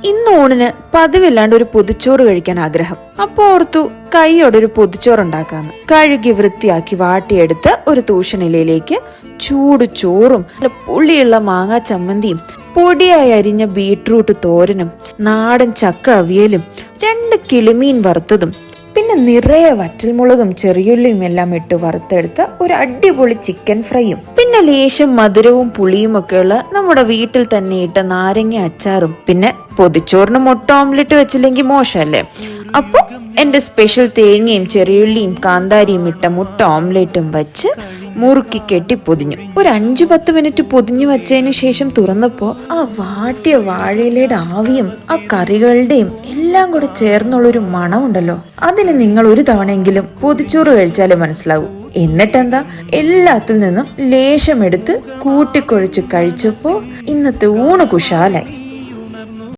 ഇന്ന് ഊണിന് പതിവില്ലാണ്ട് ഒരു പൊതിച്ചോറ് കഴിക്കാൻ ആഗ്രഹം. അപ്പൊ ഓർത്തു കൈയോടെ ഒരു പൊതിച്ചോറ് ഉണ്ടാക്കാന്ന്. കഴുകി വൃത്തിയാക്കി വാട്ടിയെടുത്ത് ഒരു തൂഷണിലയിലേക്ക് ചൂട് ചോറും പുളിയുള്ള മാങ്ങാ ചമ്മന്തിയും പൊടിയായി അരിഞ്ഞ ബീട്രൂട്ട് തോരനും നാടൻ ചക്ക അവിയലും 2 കിളിമീൻ വറുത്തതും പിന്നെ നിറയെ വറ്റൽമുളകും ചെറിയുള്ളിയും എല്ലാം ഇട്ട് വറുത്തെടുത്ത ഒരു അടിപൊളി ചിക്കൻ ഫ്രൈയും പിന്നെ ലേശം മധുരവും പുളിയും ഒക്കെയുള്ള നമ്മുടെ വീട്ടിൽ തന്നെ ഇട്ട നാരങ്ങ അച്ചാറും പിന്നെ പൊതിച്ചോറിന് മുട്ട ഓംലെറ്റ് വെച്ചില്ലെങ്കിൽ മോശമല്ലേ. അപ്പൊ എന്റെ സ്പെഷ്യൽ തേങ്ങയും ചെറിയുള്ളിയും കാന്താരിയും ഇട്ട മുട്ട ഓംലെറ്റും വെച്ച് മുറുക്കി കെട്ടി പൊതിഞ്ഞു. ഒരു 5-10 മിനിറ്റ് പൊതിഞ്ഞു വെച്ചതിന് ശേഷം തുറന്നപ്പോ ആ വാട്ടിയ വാഴയിലയുടെ ആവിയും ആ കറികളുടെയും എല്ലാം കൂടെ ചേർന്നുള്ളൊരു മണമുണ്ടല്ലോ. അതിന് നിങ്ങൾ ഒരു തവണയെങ്കിലും പൊതിച്ചോറ് കഴിച്ചാലേ മനസ്സിലാവൂ. എന്നിട്ടെന്താ, എല്ലാത്തിൽ നിന്നും ലേശം എടുത്ത് കൂട്ടിക്കൊഴിച്ച് കഴിച്ചപ്പോ ഇന്നത്തെ ഊണ് കുശാലായി.